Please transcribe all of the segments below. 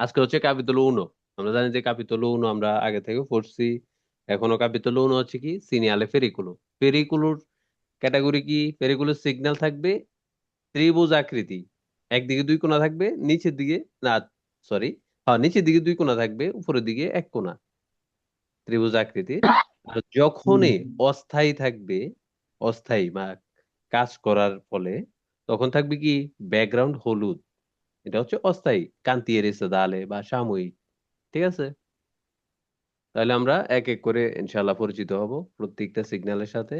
আজকে হচ্ছে ক্যাপিতোলো উনো। আমরা জানি যে ক্যাপিতোলো উনো আমরা আগে থেকে পড়ছি। এখনো ক্যাপিতোলো উনো হচ্ছে কি সিনিয়ালে ফেরিকুলো। ফেরিকুলোর ক্যাটাগরি কি? ফেরিকুলোর সিগন্যাল থাকবে ত্রিভুজ আকৃতি। একদিকে দুই কোণা থাকবে, নিচের দিকে না, সরি, হ্যাঁ নিচের দিকে দুই কোণা থাকবে, উপরের দিকে এক কোণা, ত্রিভুজ আকৃতির। আর যখনই অস্থায়ী থাকবে, অস্থায়ী বা কাজ করার ফলে, তখন থাকবে কি ব্যাকগ্রাউন্ড হলুদ। এটা হচ্ছে অস্থায়ী, কান্তি এড়েছে দালে বা সাময়িক। ঠিক আছে, তাহলে আমরা এক এক করে ইনশাল্লাহ পরিচিত হব প্রত্যেকটা সিগন্যালের সাথে।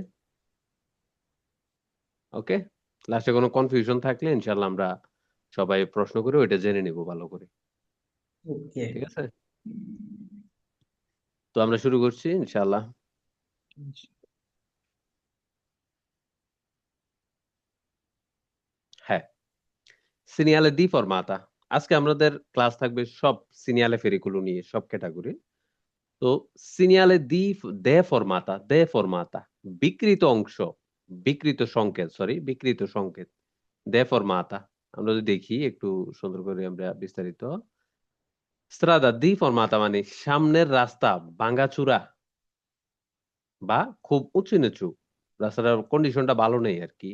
ওকে, লাস্টে কোনো কনফিউশন থাকলে ইনশাল্লাহ আমরা সবাই প্রশ্ন করে ওইটা জেনে নিব ভালো করে। ওকে। ঠিক আছে, তো আমরা শুরু করছি ইনশাল্লাহ। হ্যাঁ, সিনিয়ালে দি ফরমাতা। আজকে আমাদের ক্লাস থাকবে সব সিনিয়ালে ফেরিকুলো নিয়ে, সব ক্যাটাগরি। তো সিনিয়ালে দি দে ফরমাতা, দে ফরমাতা, বিকৃত অংশ, বিকৃত সংকেত, সরি বিকৃত সংকেত, দে ফরমাতা। আমরা যদি দেখি একটু সুন্দর করে আমরা বিস্তারিত, স্ত্রাদা দি ফরমাতা মানে সামনের রাস্তা ভাঙাচুরা বা খুব উঁচু নিচু, রাস্তাটার কন্ডিশনটা ভালো নেই আর কি।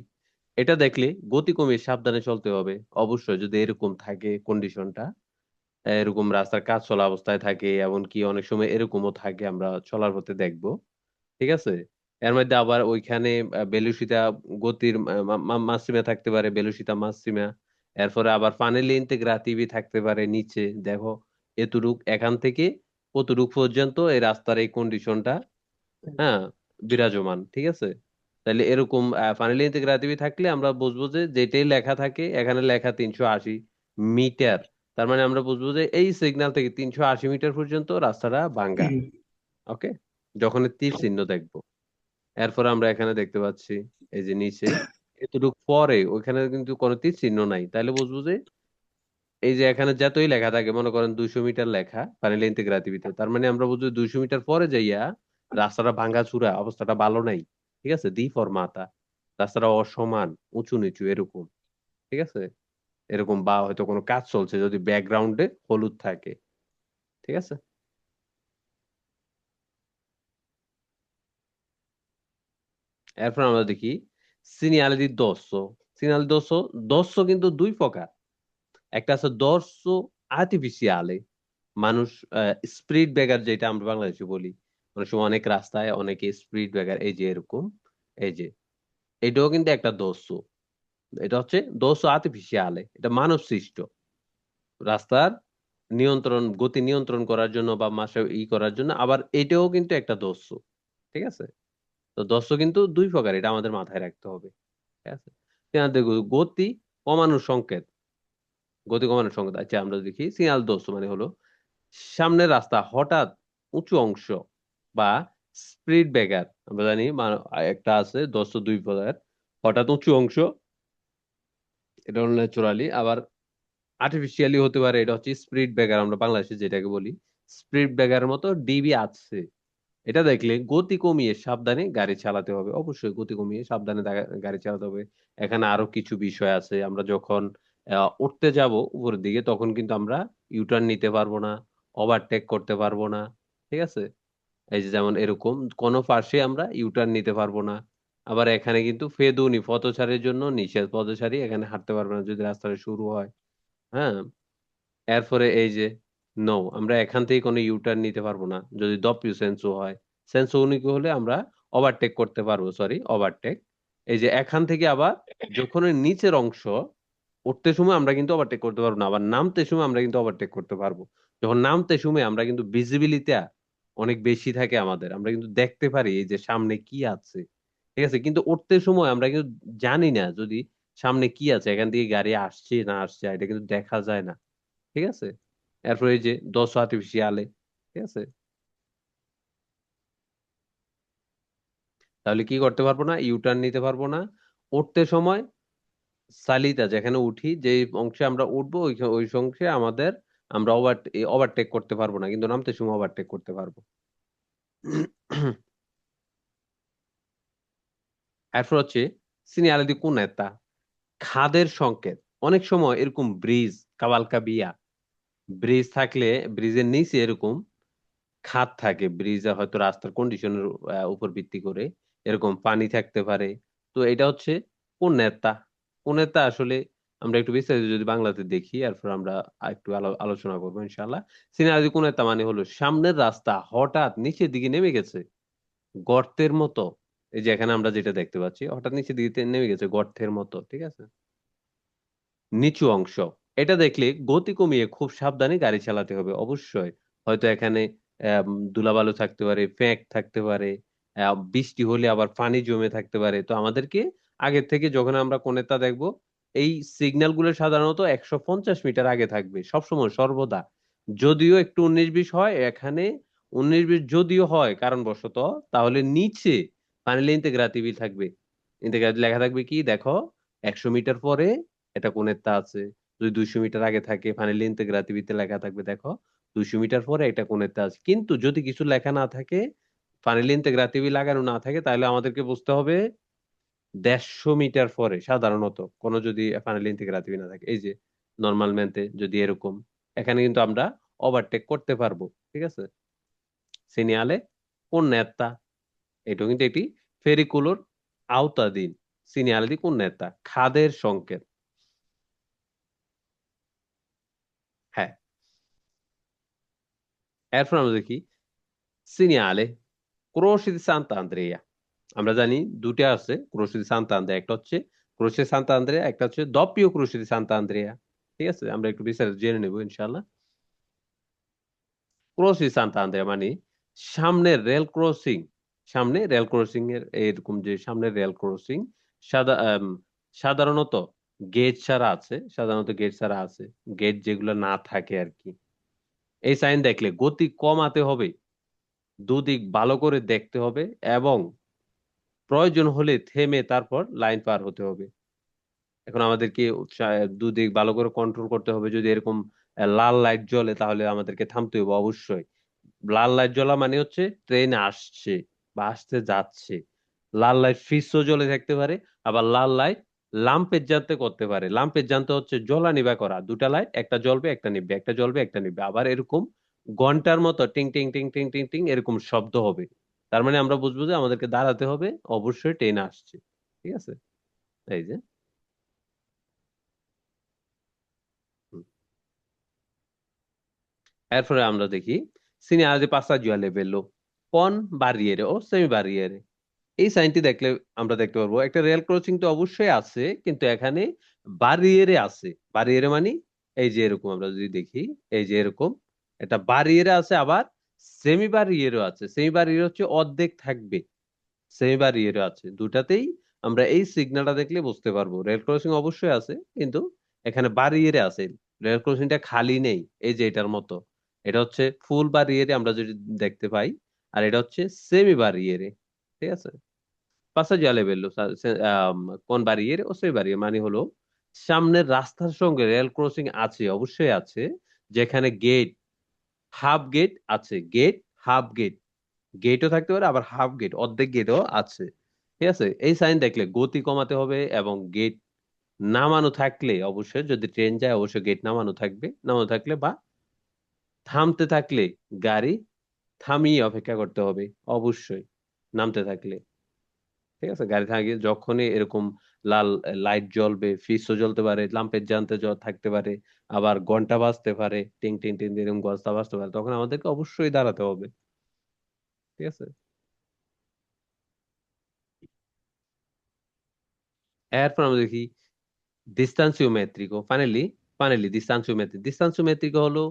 এটা দেখলে গতি কমিয়ে সাবধানে চলতে হবে। অবশ্যই যদি এরকম থাকে কন্ডিশনটা, এরকম রাস্তার কাজ চলা অবস্থায় থাকে, এমনকি অনেক সময় এরকমও থাকে, আমরা চলার পথে দেখবো। ঠিক আছে, এর মধ্যে আবার ওইখানে বেলুসিতা গতির মাসিমা থাকতে পারে, বেলুসিতা মাসিমা। এরপরে আবার ফানেলি ইন্তেগ্রাতিভি থাকতে পারে নিচে। দেখো এতটুক এখান থেকে কতটুক পর্যন্ত এই রাস্তার এই কন্ডিশনটা, হ্যাঁ, বিরাজমান। ঠিক আছে, তাহলে এরকম ফানেলি ইন্টিগ্রেটিভ থাকলে আমরা বুঝবো যে যেটাই লেখা থাকে, এখানে লেখা 380 মিটার, তার মানে আমরা বুঝবো যে এই সিগন্যাল থেকে 380 মিটার পর্যন্ত রাস্তাটা ভাঙ্গা। ওকে, যখন তীর চিহ্ন দেখবো। এরপরে আমরা এখানে দেখতে পাচ্ছি এই যে নিচে এতটুকু পরে ওইখানে কিন্তু কোনো তীর চিহ্ন নাই, তাহলে বুঝবো যে এই যে এখানে যতই লেখা থাকে, মনে করেন 200 মিটার লেখা ফাইনাল ইন্টিগ্রেটিভিতে, তার মানে আমরা বুঝবো 200 মিটার পরে যাইয়া রাস্তাটা ভাঙাচুরা, অবস্থাটা ভালো নাই। ঠিক আছে, দ্বি ফরমাতা, রাস্তাটা অসমান, উঁচু নিচু এরকম। ঠিক আছে, এরকম বা হয়তো কোনো কাজ চলছে যদি ব্যাকগ্রাউন্ডে হলুদ থাকে। ঠিক আছে, এরপর আমরা দেখি সিনিয়ালে দি দর্শ। সিনিয়াল দর্শ, দর্শ কিন্তু দুই প্রকার। একটা আছে দর্শ আর্টিফিশিয়ালে, মানুষ স্পিড ব্রেকার যেটা আমরা বাংলাদেশে বলি, অনেক সময় অনেক রাস্তায় অনেকে স্পিড ব্রেকার, এই যে এরকম, এই যে এটাও কিন্তু একটা দোষ। এটা হচ্ছে দোষ আর্টিফিশিয়ালে, এটা মানব সৃষ্ট। রাস্তার নিয়ন্ত্রণ, গতি নিয়ন্ত্রণ করার জন্য বা মাসে করার জন্য, আবার এটাও কিন্তু একটা দোষ। ঠিক আছে, তো দোষ কিন্তু দুই প্রকার, এটা আমাদের মাথায় রাখতে হবে। ঠিক আছে, দেখো গতি কমানোর সংকেত, গতি কমানোর সংকেত। আচ্ছা আমরা দেখি সিগন্যাল দোষ মানে হলো সামনের রাস্তা হঠাৎ উঁচু অংশ বা স্পিড ব্রেকার। আমরা জানি একটা আছে 102 প্রকার, হঠাৎ উঁচু অংশ, এটা হলো ন্যাচুরালি, আবার আর্টিফিশিয়ালি হতে পারে, এটা হচ্ছে স্পিড ব্রেকার আমরা বাংলাদেশে যেটাকে বলি। স্পিড ব্রেকারের মতো ডিবি আছে। এটা দেখলে গতি কমিয়ে সাবধানে গাড়ি চালাতে হবে, অবশ্যই গতি কমিয়ে সাবধানে গাড়ি চালাতে হবে। এখানে আরো কিছু বিষয় আছে, আমরা যখন উঠতে যাব উপরের দিকে, তখন কিন্তু আমরা ইউটার্ন নিতে পারবো না, ওভারটেক করতে পারবো না। ঠিক আছে, এই যে যেমন এরকম কোন পাশে আমরা ইউটার্ন নিতে পারবো না। আবার এখানে কিন্তু ফেদুনি পথচারীর জন্য নিষেধ, পথচারী এখানে হাঁটতে পারবে না যদি রাস্তাটা শুরু হয়। হ্যাঁ, এরপরে এই যে নো, আমরা এখান থেকে কোনো ইউটার্ন নিতে পারবো না যদি ডব্লিউ সেন্সো হয়। সেন্সো উনিকি হলে আমরা ওভারটেক করতে পারবো, সরি ওভারটেক। এই যে এখান থেকে আবার যখন এর নিচের অংশ, উঠতে সময় আমরা কিন্তু ওভারটেক করতে পারবো না, আবার নামতে সময় আমরা কিন্তু ওভারটেক করতে পারবো। যখন নামতে সময় আমরা কিন্তু ভিজিবিলিটি অনেক বেশি থাকে আমাদের, আমরা কিন্তু দেখতে পারি এই যে সামনে কি আছে। ঠিক আছে, কিন্তু উঠতে সময় আমরা কিন্তু জানি না যদি সামনে কি আছে, এখান থেকে গাড়ি আসছে না আসছে, এটা কিন্তু দেখা যায় না। ঠিক আছে, এরপরে এই যে দশ আর্টিফিশিয়ালে। ঠিক আছে, তাহলে কি করতে পারবো না, ইউটার্ন নিতে পারবো না। উঠতে সময় সালিতা, যেখানে উঠি যে অংশে আমরা উঠবো, ওই ওই অংশে আমাদের আমরা ওভারটেক করতে পারবো না, কিন্তু নামতে সময় ওভারটেক করতে পারবো। এরপর হচ্ছে সিনিয়ালিটি কুনেতা, খাদের সংকেত। অনেক সময় এরকম ব্রিজ, কাবালকাবিয়া, ব্রিজ থাকলে ব্রিজের নিচে এরকম খাত থাকে, ব্রিজে হয়তো রাস্তার কন্ডিশনের উপর ভিত্তি করে এরকম পানি থাকতে পারে। তো এটা হচ্ছে কোন নেতা, কোন নেতা আসলে আমরা একটু বিস্তারিত যদি বাংলাতে দেখি, এরপর আমরা একটু আলোচনা করবো ইনশাল্লাহ। সিনারি কোন নেতা মানে হলো সামনের রাস্তা হঠাৎ নিচের দিকে নেমে গেছে গর্তের মতো। এই যে এখানে আমরা যেটা দেখতে পাচ্ছি, হঠাৎ নিচের দিকে নেমে গেছে গর্তের মতো, ঠিক আছে, নিচু অংশ। এটা দেখলে গতি কমিয়ে খুব সাবধানে গাড়ি চালাতে হবে অবশ্যই। হয়তো এখানে ধুলাবালু থাকতে পারে, ফ্যাক থাকতে পারে, বৃষ্টি হলে আবার পানি জমে থাকতে পারে। তো আমাদেরকে আগের থেকে যখন আমরা কোনেটা দেখবো, এই সিগন্যাল গুলো সাধারণত 150 মিটার আগে থাকবে সবসময় সর্বদা। যদিও একটু 19-20 হয় এখানে, 19-20 যদিও হয় কারণবশত, তাহলে নিচে ফাইনালি ইন্তেগ্রাতিভি থাকবে। ইন্তেগ্রাতিভ লেখা থাকবে কি দেখো, 100 মিটার পরে এটা কোণেরটা আছে। যদি 200 মিটার আগে থাকে ফাইনালি ইন্তেগ্রাতিভিতে লেখা থাকবে দেখো 200 মিটার পরে এটা কোণেরটা আছে। কিন্তু যদি কিছু লেখা না থাকে, ফাইনালি ইন্তেগ্রাতিভি লাগানো না থাকে, তাহলে আমাদেরকে বুঝতে হবে 150 মিটার পরে সাধারণত কোনো যদি ফাইনালি ইন্তেগ্রাতিভি না থাকে। এই যে নর্মাল ম্যানতে যদি এরকম, এখানে কিন্তু আমরা ওভারটেক করতে পারবো, ঠিক আছে। সিনিয়ালে কোন নেতা, এটাও কিন্তু এটি ফেরিকুলোর আওতাধীন। সিনিয়ালে কোন নেতা খাদের সংকেত। হ্যাঁ, এরপর আমরা দেখি সিনিয়ালে ক্রোশি দি সান্তা আন্দ্রেয়া। আমরা জানি দুটো আছে ক্রোশি দি সান্তা আন্দ্রেয়া, একটা হচ্ছে ক্রোশি দি সান্তা আন্দ্রেয়া, একটা হচ্ছে দপিও ক্রোশি দি সান্তা আন্দ্রেয়া। ঠিক আছে, আমরা একটু বিস্তারিত জেনে নেবো ইনশাল্লাহ। ক্রোশি দি সান্তা আন্দ্রেয়া মানে সামনে রেল ক্রসিং, সামনে রেল ক্রসিং এর এরকম যে সামনে রেল ক্রসিং সাধারণত গেট ছাড়া আছে, সাধারণত গেট ছাড়া আছে, গেট যেগুলো না থাকে আর কি। এই সাইন দেখলে গতি কমাতে হবে, দুদিক ভালো করে দেখতে হবে, এবং প্রয়োজন হলে থেমে তারপর লাইন পার হতে হবে। এখন আমাদেরকে দুদিক ভালো করে কন্ট্রোল করতে হবে। যদি এরকম লাল লাইট জ্বলে তাহলে আমাদেরকে থামতে হবে অবশ্যই। লাল লাইট জ্বলা মানে হচ্ছে ট্রেন আসছে বা আসতে যাচ্ছে। লাল লাইট ফিসও জ্বলে থাকতে পারে, আবার লাল লাইট লাম্পের জানতে করতে পারে। লাম্পের জানতে হচ্ছে জ্বলা নিভা করা, দুটা লাইট, একটা জ্বলবে একটা নিভবে, একটা জ্বলবে একটা নিভবে, আবার এরকম ঘন্টার মতো টিং টিং টিং টিং টিং টিং এরকম শব্দ হবে। তার মানে আমরা বুঝবো যে আমাদেরকে দাঁড়াতে হবে, অবশ্যই ট্রেন আসছে। ঠিক আছে, এই যে হুম। এরপরে আমরা দেখি segnale di passaggio a livello con barriere o semi barriere। এই সাইনটি দেখলে আমরা দেখতে পারবো একটা রেল ক্রসিং তো অবশ্যই আছে, কিন্তু এখানে বারিয়েরে আছে। বারিয়েরে মানে এই যে এরকম আমরা যদি দেখি, এই যে এরকম এটা বারিয়েরে আছে, আবার সেমি বারিয়েরও আছে। সেমি বারিয়ের হচ্ছে অর্ধেক থাকবে, সেমি বারিয়েরও আছে। দুটাতেই আমরা এই সিগন্যালটা দেখলে বুঝতে পারবো রেল ক্রসিং অবশ্যই আছে, কিন্তু এখানে বারিয়েরে আছে। রেল ক্রসিংটা খালি নেই, এই যে এটার মতো। এটা হচ্ছে ফুল বারিয়েরে আমরা যদি দেখতে পাই, আর এটা হচ্ছে সেমি বারিয়েরে। ঠিক আছে, passaggio a livello কোন বাড়িয়ের ও সেই বাড়িয়ে মানে হলো সামনের রাস্তার সঙ্গে রেল ক্রসিং আছে, অবশ্যই আছে। যেখানে গেট, হাফ গেট আছে, গেট হাফ গেট, গেটও থাকতে পারে, আবার হাফ গেট অর্ধেক গেটও আছে। ঠিক আছে, এই সাইন দেখলে গতি কমাতে হবে, এবং গেট নামানো থাকলে অবশ্যই, যদি ট্রেন যায় অবশ্যই গেট নামানো থাকবে, নামানো থাকলে বা থামতে থাকলে গাড়ি থামিয়ে অপেক্ষা করতে হবে অবশ্যই, নামতে থাকলে। ঠিক আছে, গাড়ি থাকে যখনই এরকম লাল লাইট জ্বলবে, ফিসও জ্বলতে পারে, ল্যাম্পের জানতে থাকতে পারে, আবার ঘন্টা বাজতে পারে, টিং টিং টিং এরকম গজটা বাজতে পারে, তখন আমাদেরকে অবশ্যই দাঁড়াতে হবে। ঠিক আছে, এরপর আমরা দেখি ডিস্টান্সিও মেট্রিকো। ফাইনালি ডিস্টান্সিও মেট্রিকো হলো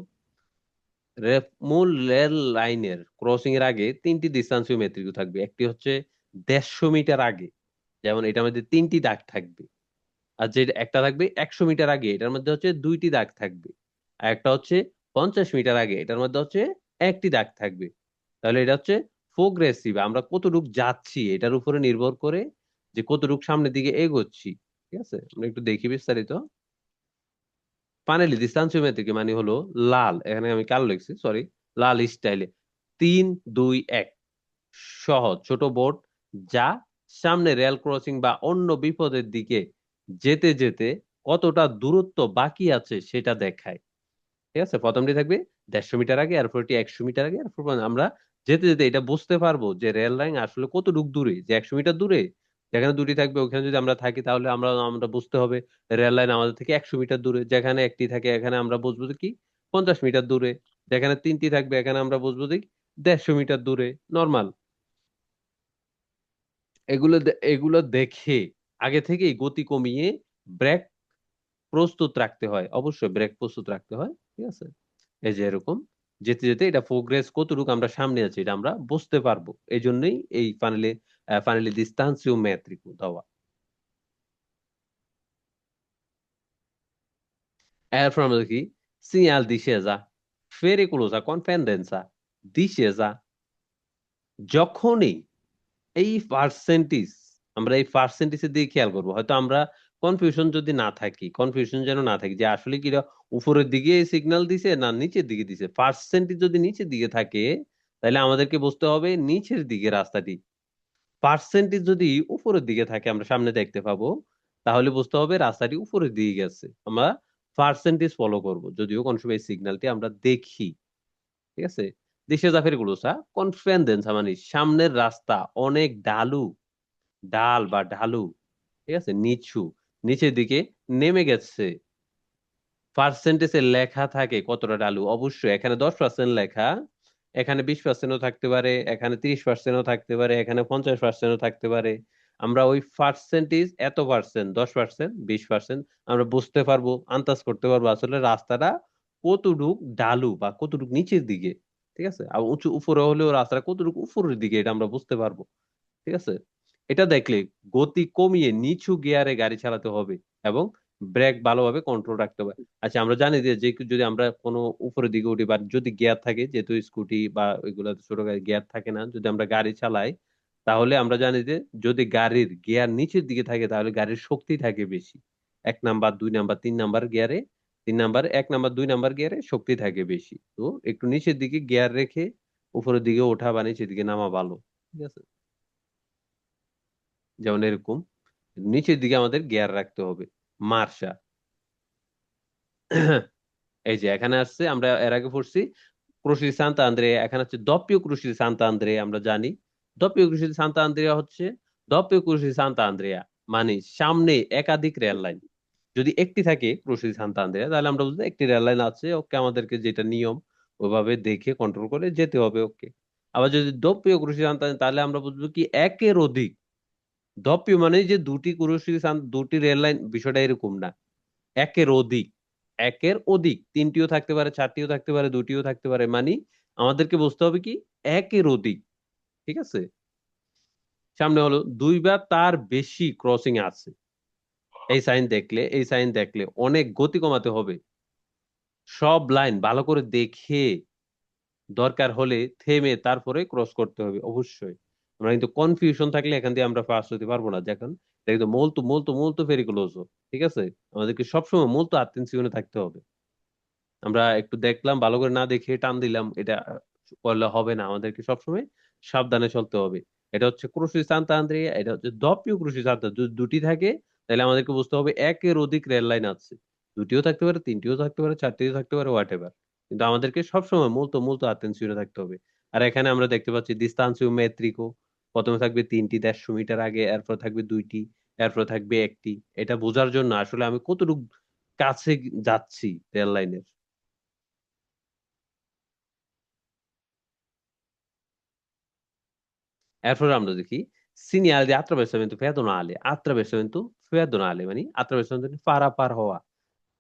মূল রেল লাইনের ক্রসিং এর আগে তিনটি ডিস্টান্সিও মেট্রিকো থাকবে। একটি হচ্ছে 150 মিটার আগে, যেমন এটার মধ্যে তিনটি দাগ থাকবে। আর যে একটা থাকবে 100 মিটার আগে, এটার মধ্যে হচ্ছে দুইটি দাগ থাকবে। আর একটা হচ্ছে 50 মিটার আগে, এটার মধ্যে হচ্ছে একটি দাগ থাকবে। তাহলে এটা হচ্ছে প্রোগ্রেসিভ, আমরা কতটুক যাচ্ছি এটার উপরে নির্ভর করে যে কতটুক সামনের দিকে এগোচ্ছি। ঠিক আছে, আমরা একটু দেখি বিস্তারিত। ফাইনালি ডিস্টান্সিও মেথড মানে হলো লাল, এখানে আমি কালো লিখছি সরি, লাল স্টাইলে 3-2-1 সহজ ছোট বোর্ড, যা সামনে রেল ক্রসিং বা অন্য বিপদের দিকে যেতে যেতে কতটা দূরত্ব বাকি আছে সেটা দেখায়। ঠিক আছে, প্রথমটি থাকবে 150 মিটার আগে, এরপর এটি 100 মিটার আগে, এরপর আমরা যেতে যেতে এটা বুঝতে পারবো যে রেল লাইন আসলে কতটুকু দূরে, যে 100 মিটার দূরে যেখানে দুটি থাকবে ওখানে যদি আমরা থাকি তাহলে আমরা আমরা বুঝতে হবে রেল লাইন আমাদের থেকে 100 মিটার দূরে। যেখানে একটি থাকে এখানে আমরা বুঝবো যে কি 50 মিটার দূরে। যেখানে তিনটি থাকবে এখানে আমরা বুঝবো যে 150 মিটার দূরে। নর্মাল। এগুলো দেখে আগে থেকেই গতি কমিয়ে ব্রেক প্রস্তুত রাখতে হয়, অবশ্যই ব্রেক প্রস্তুত রাখতে হয়। ঠিক আছে, এই যে এরকম যেতে যেতে এটা প্রোগ্রেস কতটুকু আমরা সামনে আছি এটা আমরা বুঝতে পারবো, এই জন্যই এই ফাইনালি distancio metrico দেওয়া। এরপর আমরা দেখি segnal discesa pericolosa confidenza discesa। যখনই এই পার্সেন্টেজ, আমরা এই পার্সেন্টেজের দিকে খেয়াল করবো, হয়তো আমরা কনফিউশন যদি না থাকি, কনফিউশন যেন না থাকি যে আসলে কি এটা উপরের দিকে সিগন্যাল দিছে না নিচের দিকে দিছে। পার্সেন্টেজ যদি নিচের দিকে থাকে তাহলে আমাদেরকে বুঝতে হবে নিচের দিকে রাস্তাটি। পার্সেন্টেজ যদি উপরের দিকে থাকে আমরা সামনে দেখতে পাবো, তাহলে বুঝতে হবে রাস্তাটি উপরের দিকে গেছে। আমরা পার্সেন্টেজ ফলো করব, যদিও কোন সময় সিগন্যালটি আমরা দেখি। ঠিক আছে, দিশে জাফের গুলোসা কনফিডেন্স মানে সামনের রাস্তা অনেক ঢালু, ডাল বা ঢালু। ঠিক আছে, নিচু, নিচের দিকে নেমে গেছে। পার্সেন্টেজে লেখা থাকে কতটা ঢালু, অবশ্যই এখানে 10% লেখা, এখানে 20%ও থাকতে পারে, এখানে 30%ও থাকতে পারে, এখানে 50%ও থাকতে পারে। আমরা ওই পার্সেন্টেজ এত পার্সেন্ট, 10%, 20%, আমরা বুঝতে পারবো, আন্দাজ করতে পারবো আসলে রাস্তাটা কতটুক ঢালু বা কতটুক নিচের দিকে। ঠিক আছে, আর উঁচু উপরে হলেও রাস্তাটা কতটুকু উপরের দিকে এটা আমরা বুঝতে পারবো। ঠিক আছে, এটা দেখলে গতি কমিয়ে নিচু গিয়ারে গাড়ি চালাতে হবে এবং ব্রেক ভালোভাবে কন্ট্রোল রাখতে হবে। আচ্ছা, আমরা জানি যে যে যদি আমরা কোনো উপরের দিকে উঠি বা যদি গিয়ার থাকে, যেহেতু স্কুটি বা ওইগুলা ছোট গাড়ি গিয়ার থাকে না, যদি আমরা গাড়ি চালাই তাহলে আমরা জানি যে যদি গাড়ির গিয়ার নিচের দিকে থাকে তাহলে গাড়ির শক্তি থাকে বেশি। 1 নাম্বার, 2 নাম্বার, 3 নাম্বার গিয়ারে, 3 নাম্বার, 1 নাম্বার, 2 নাম্বার গিয়ারে শক্তি থাকে বেশি। তো একটু নিচের দিকে গিয়ার রেখে উপরের দিকে ওঠা বা নিচের দিকে নামা ভালো। ঠিক আছে, যেমন এরকম নিচের দিকে আমাদের গিয়ার রাখতে হবে। মার্শা। এই যে এখানে আসছে, আমরা এর আগে পড়ছি ক্রুশি সান্তা আন্দ্রেয়া, এখানে হচ্ছে দপ্পিও ক্রুশি সান্তা আন্দ্রেয়া। আমরা জানি দপ্পিও ক্রুশি সান্তা আন্দ্রেয়া হচ্ছে দপ্পিও ক্রুশি সান্তা আন্দ্রেয়া মানে সামনে একাধিক রেল লাইন। যদি একটি থাকে ক্রুশি সান্তা আন্দ্রেয়া তাহলে আমরা বুঝবো একটি রেল লাইন আছে, ওকে আমাদেরকে যেটা নিয়ম ওইভাবে দেখে কন্ট্রোল করে যেতে হবে। ওকে, আবার যদি দপ্পিও ক্রুশি সান্তা তাহলে আমরা বুঝবো কি একের অধিক। দপ্পিও মানে যে দুটি ক্রুশি দুটি রেল লাইন, বিষয়টা এরকম না, একের অধিক। একের অধিক তিনটিও থাকতে পারে, চারটিও থাকতে পারে, দুটিও থাকতে পারে, মানে আমাদেরকে বুঝতে হবে কি একের অধিক। ঠিক আছে, সামনে হলো দুই বা তার বেশি ক্রসিং আছে। এই সাইন দেখলে অনেক গতি কমাতে হবে। সব লাইন ভালো করে দেখে দরকার হলে থেমে তারপরে ক্রস করতে হবে অবশ্যই। আমরা কিন্তু কনফিউশন থাকলে এখান দিয়ে আমরা পাস হতে পারবো না। দেখেন এটা কিন্তু মোলতো মোলতো মোলতো পেরিকুলোসো। ঠিক আছে, আমাদেরকে সবসময় মোলতো আত্মেনসিওনে থাকতে হবে। আমরা একটু দেখলাম ভালো করে না দেখে টান দিলাম, এটা করলে হবে না, আমাদেরকে সবসময় সাবধানে চলতে হবে। এটা হচ্ছে ক্রুশি সান্তা আন্দ্রেয়া, এটা হচ্ছে দপ্পিও ক্রুশি সান্তা। যদি দুটি থাকে তাহলে আমাদেরকে বুঝতে হবে একের অধিক রেল লাইন আছে। দুটিও থাকতে পারে, তিনটিও থাকতে পারে, চারটিও থাকতে পারে, হোয়াট এভার, কিন্তু আমাদেরকে সবসময় মূলত মূলত আতেনসিওনে থাকতে হবে। আর এখানে আমরা দেখতে পাচ্ছি দিস্তানসিও মেট্রিকো, প্রথমে থাকবে তিনটি 150 মিটার আগে, এরপর থাকবে দুইটি, এরপর থাকবে একটি। এটা বোঝার জন্য আসলে আমি কতটুকু কাছে যাচ্ছি রেল লাইনের। এরপর আমরা দেখি segnale di attraversamento pedonale, attraversamento pedonale মানে attraversamento পারাপার হওয়া।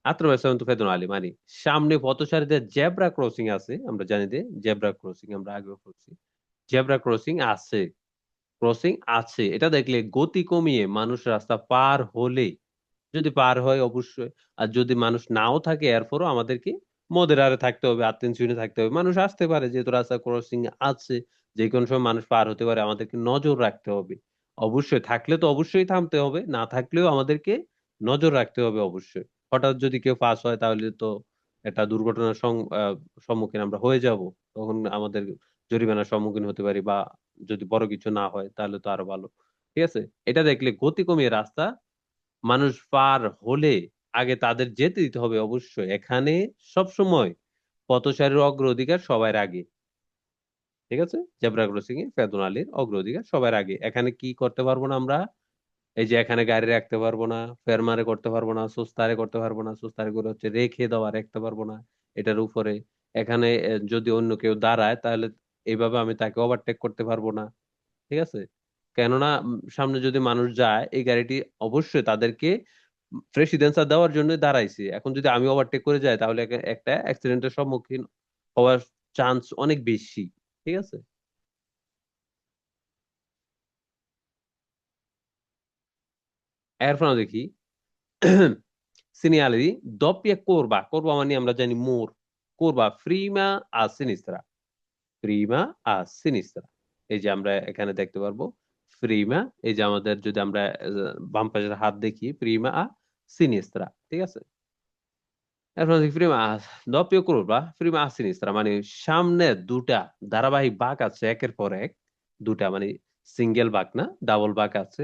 attraversamento pedonale মানে সামনে পথচারীদের জেব্রা ক্রসিং আছে, আমরা জানি যে জেব্রা ক্রসিং আমরা আগেও করছি। জেব্রা ক্রসিং আছে, ক্রসিং আছে, এটা দেখলে গতি কমিয়ে মানুষ রাস্তা পার হলে, যদি পার হয় অবশ্যই, আর যদি মানুষ নাও থাকে এরপরও আমাদেরকে মদের থাকতে হবে, আত্মীয় থাকতে হবে। মানুষ আসতে পারে যেহেতু রাস্তা ক্রসিং আছে, যে কোনো সময় মানুষ পার হতে পারে, আমাদেরকে নজর রাখতে হবে। অবশ্যই থাকলে তো অবশ্যই থামতে হবে, না থাকলেও আমাদেরকে নজর রাখতে হবে অবশ্যই। হঠাৎ যদি কেউ পাস হয় তাহলে তো একটা দুর্ঘটনার সম্মুখীন আমরা হয়ে যাব, তখন আমাদের জরিমানার সম্মুখীন হতে পারি, বা যদি বড় কিছু না হয় তাহলে তো আরো ভালো। ঠিক আছে, এটা দেখলে গতি কমিয়ে রাস্তা মানুষ পার হলে আগে তাদের যেতে দিতে হবে অবশ্যই। এখানে সব সময় পথচারীর অগ্রাধিকার সবার আগে। ঠিক আছে, জেব্রা ক্রসিং এ পেদোনালির অগ্রাধিকার সবার আগে। এখানে কি করতে পারবো না আমরা? এই যে এখানে গাড়ি রাখতে পারবো না, ফেরমারে করতে পারবো না, সুস্তারে করতে পারবো না, সুস্তারে করে হচ্ছে রেখে দেওয়া রাখতে পারবো না এটার উপরে। এখানে যদি অন্য কেউ দাঁড়ায় তাহলে এইভাবে আমি তাকে ওভারটেক করতে পারবো না। ঠিক আছে, কেননা সামনে যদি মানুষ যায় এই গাড়িটি অবশ্যই তাদেরকে প্রেসিডেন্সা দেওয়ার জন্য দাঁড়াইছে। এখন যদি আমি ওভারটেক করে যাই তাহলে একটা অ্যাক্সিডেন্টের সম্মুখীন হওয়ার চান্স অনেক বেশি। ঠিক আছে, এরপর আমরা দেখি segnali doppia curva, curva মানে আমরা জানি মোড়, curva prima a sinistra, prima a sinistra। এই যে আমরা এখানে দেখতে পারবো প্রিমা, এই যে আমাদের যদি আমরা বাম পাশের হাত দেখি প্রিমা আ সিনিস্ত্রা। ঠিক আছে, এরপর দেখি Prima doppia curva prima a sinistra মানে সামনে দুটা ধারাবাহিক বাঁক আছে একের পর এক, দুটা মানে সিঙ্গেল বাঁক না, ডাবল বাঁক আছে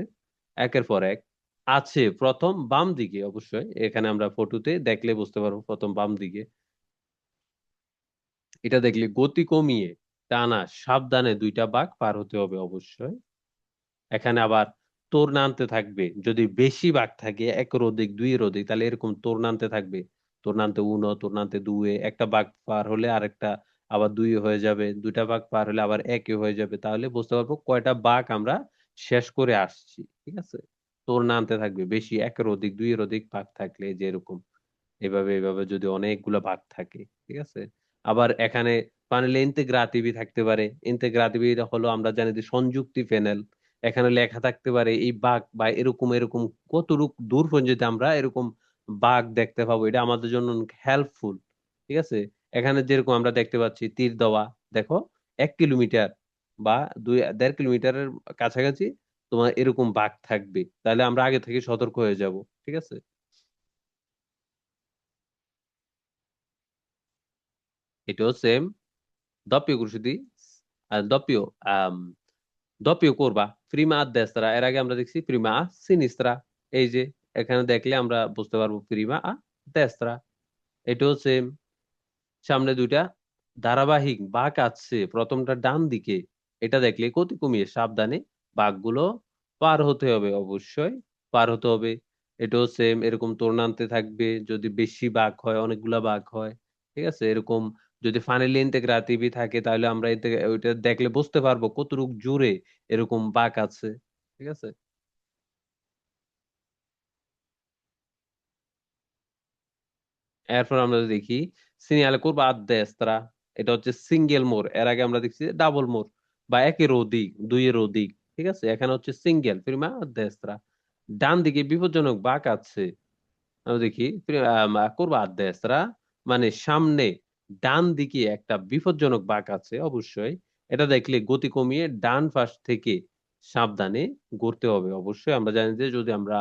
একের পর এক। আছে প্রথম বাম দিকে, অবশ্যই এখানে আমরা ফটোতে দেখলে বুঝতে পারবো প্রথম বাম দিকে। এটা দেখলে গতি কমিয়ে টানা সাবধানে দুইটা বাঁক পার হতে হবে অবশ্যই। এখানে আবার তোর নামতে থাকবে, যদি বেশি বাঁক থাকে একের অধিক দুইয়ের অধিক তাহলে এরকম তোর নামতে থাকবে, তোর নামতে উনো, তোর নামতে দুয়ে, একটা বাঁক পার হলে আরেকটা আবার দুই হয়ে যাবে, দুইটা বাঁক পার হলে আবার একে হয়ে যাবে, তাহলে বুঝতে পারবো কয়টা বাঁক আমরা শেষ করে আসছি। ঠিক আছে, তোর নামতে থাকবে বেশি একের অধিক দুইয়ের অধিক বাঁক থাকলে, যে এরকম এভাবে এভাবে যদি অনেকগুলো ভাগ থাকে। ঠিক আছে, আবার এখানে প্যানেলে ইন্তেগ্রাতিভি থাকতে পারে। ইন্তেগ্রাতিভি হলো আমরা জানি যে সংযুক্তি প্যানেল। এখানে লেখা থাকতে পারে এই বাঘ বা এরকম এরকম কতটুক দূর পর্যন্ত আমরা এরকম বাঘ দেখতে পাবো, এটা আমাদের জন্য হেল্পফুল। ঠিক আছে, এখানে যেরকম আমরা দেখতে পাচ্ছি তীর দেওয়া, দেখো 1 কিলোমিটার বা 1.5 কিলোমিটারের কাছাকাছি তোমার এরকম বাঘ থাকবে, তাহলে আমরা আগে থেকে সতর্ক হয়ে যাব। ঠিক আছে, এটাও same doppio cruciti doppio doppio curva prima a destra, এর আগে আমরা দেখছি prima a sinistra। এই যে এখানে দেখলে আমরা বুঝতে পারবো prima a destra। এটাও সেম, সামনে দুইটা ধারাবাহিক বাঁক আছে, প্রথমটা ডান দিকে, এটা দেখলে গতি কমিয়ে সাবধানে বাঁকগুলো পার হতে হবে, অবশ্যই পার হতে হবে। এটাও সেম, এরকম তোরণান্তে থাকবে যদি বেশি বাঁক হয়, অনেকগুলা বাঁক হয়। ঠিক আছে, এরকম যদি ফানেলি ইন্তেগ্রাটিভি থাকে তাহলে আমরা এতে ওইটা দেখলে বুঝতে পারবো কতটুকু জুড়ে এরকম বাঁক আছে। ঠিক আছে, এরপর আমরা দেখি সিনিয়ালে করবো আদ্দেস্ত্রা, এটা হচ্ছে সিঙ্গেল মোর। এর আগে আমরা দেখছি ডাবল মোর বা একের অধিক দুইয়ের অধিক। ঠিক আছে, এখানে হচ্ছে সিঙ্গেল প্রিমা আদ্দেস্ত্রা। ডান দিকে বিপজ্জনক বাঁক আছে, আমরা দেখি করবো আদ্দেস্ত্রা মানে সামনে ডান দিকে একটা বিপজ্জনক বাঁক আছে অবশ্যই। এটা দেখলে গতি কমিয়ে ডান পাশ থেকে সাবধানে ঘুরতে হবে। অবশ্যই আমরা জানি যে যদি আমরা